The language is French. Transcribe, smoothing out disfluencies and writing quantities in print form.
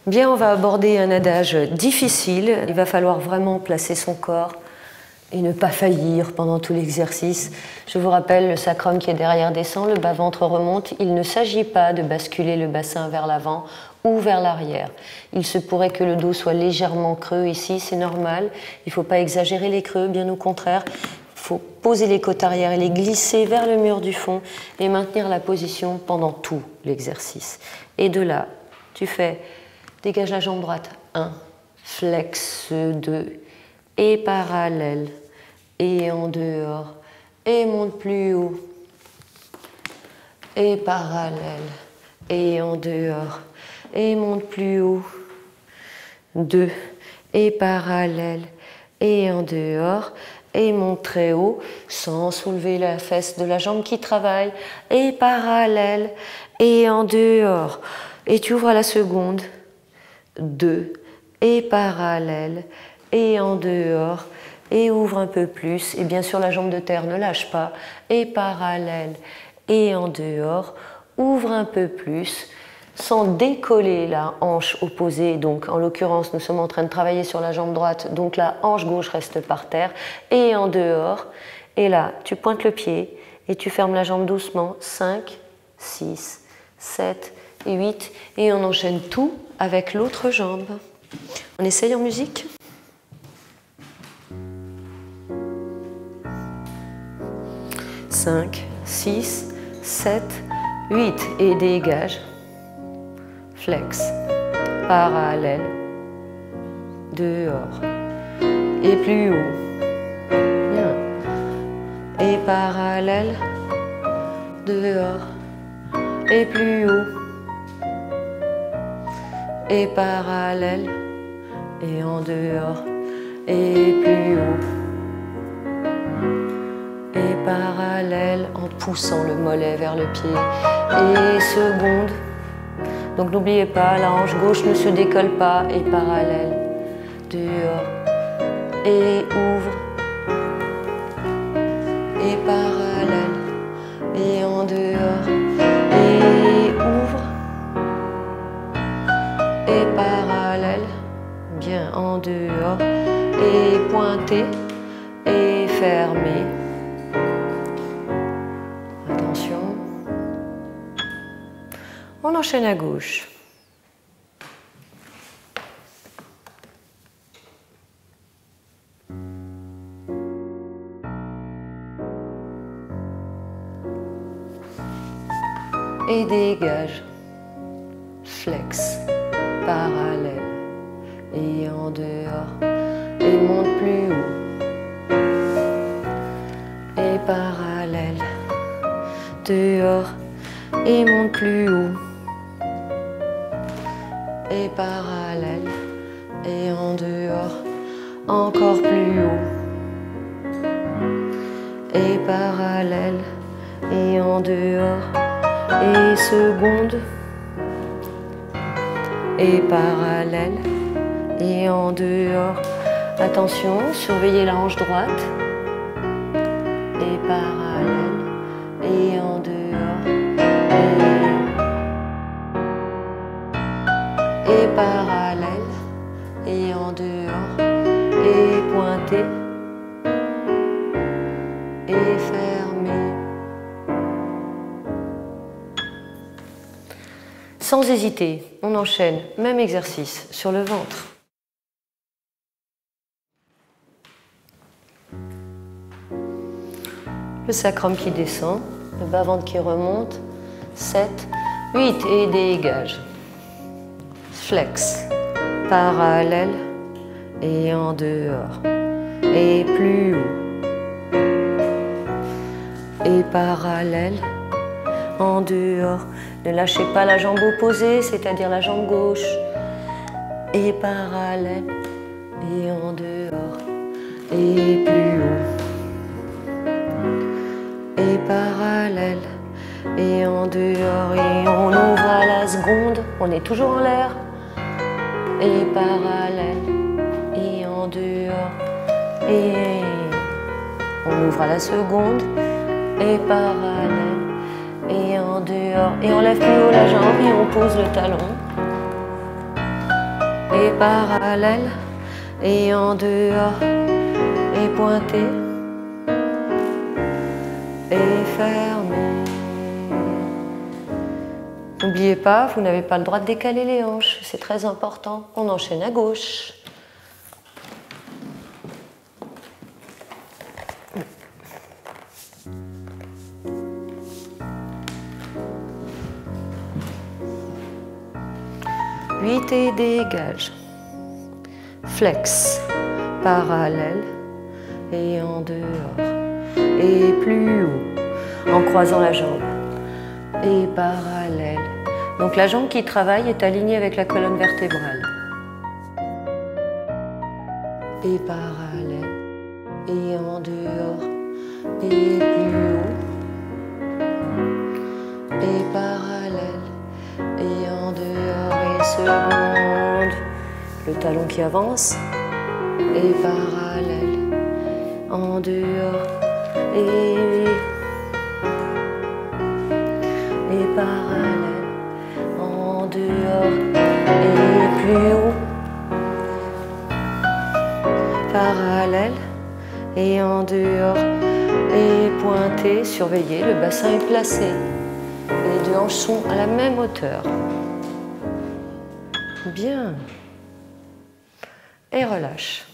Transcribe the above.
Bien, on va aborder un adage difficile. Il va falloir vraiment placer son corps et ne pas faillir pendant tout l'exercice. Je vous rappelle, le sacrum qui est derrière descend, le bas-ventre remonte. Il ne s'agit pas de basculer le bassin vers l'avant ou vers l'arrière. Il se pourrait que le dos soit légèrement creux ici, c'est normal. Il ne faut pas exagérer les creux, bien au contraire. Il faut poser les côtes arrière et les glisser vers le mur du fond et maintenir la position pendant tout l'exercice. Et de là, tu fais... Dégage la jambe droite, 1, flex, 2, et parallèle, et en dehors, et monte plus haut, et parallèle, et en dehors, et monte plus haut, 2, et parallèle, et en dehors, et monte très haut, sans soulever la fesse de la jambe qui travaille, et parallèle, et en dehors, et tu ouvres à la seconde, 2, et parallèle, et en dehors, et ouvre un peu plus, et bien sûr la jambe de terre ne lâche pas, et parallèle, et en dehors, ouvre un peu plus, sans décoller la hanche opposée, donc en l'occurrence nous sommes en train de travailler sur la jambe droite, donc la hanche gauche reste par terre, et en dehors, et là tu pointes le pied, et tu fermes la jambe doucement, 5, 6, 7, et 8, et on enchaîne tout avec l'autre jambe. On essaye en musique ? « 5, 6, 7, 8, et dégage. Flex, parallèle, dehors, et plus haut. Bien. Et parallèle, dehors, et plus haut. Et parallèle, et en dehors, et plus haut, et parallèle en poussant le mollet vers le pied, et seconde, donc n'oubliez pas, la hanche gauche ne se décolle pas, et parallèle, dehors, et ouvre, et parallèle, et en dehors, et ouvre, et parallèle, bien en dehors, et pointé, et fermé. Attention. On enchaîne à gauche. Et dégage. Flex. Parallèle, et en dehors, et monte plus haut, et parallèle, dehors, et monte plus haut, et parallèle, et en dehors, encore plus haut, et parallèle, et en dehors, et seconde, et parallèle, et en dehors. Attention, surveillez la hanche droite, et parallèle, et en dehors, et parallèle, et en dehors, et pointé, et fermé. Sans hésiter, on enchaîne, même exercice, sur le ventre. Le sacrum qui descend, le bas-ventre qui remonte, 7, 8, et dégage. Flex, parallèle, et en dehors, et plus haut, et parallèle, en dehors. Ne lâchez pas la jambe opposée, c'est-à-dire la jambe gauche, et parallèle, et en dehors, et plus haut, et parallèle, et en dehors, et on ouvre à la seconde, on est toujours en l'air, et parallèle, et en dehors, et on ouvre à la seconde, et parallèle, et en dehors, et on lève plus haut la jambe et on pose le talon. et parallèle, et en dehors, et pointé, et fermé. N'oubliez pas, vous n'avez pas le droit de décaler les hanches, c'est très important. On enchaîne à gauche. Huit et dégage. Flex, parallèle, et en dehors, et plus haut, en croisant la jambe, et parallèle. Donc la jambe qui travaille est alignée avec la colonne vertébrale. Et parallèle, et en dehors, et plus haut, et parallèle, et en dehors, et seconde. Le talon qui avance, et parallèle, en dehors, et parallèle, en dehors, et plus haut, parallèle, et en dehors, et pointé, surveillez, le bassin est placé, les deux hanches sont à la même hauteur. Bien. Et relâche.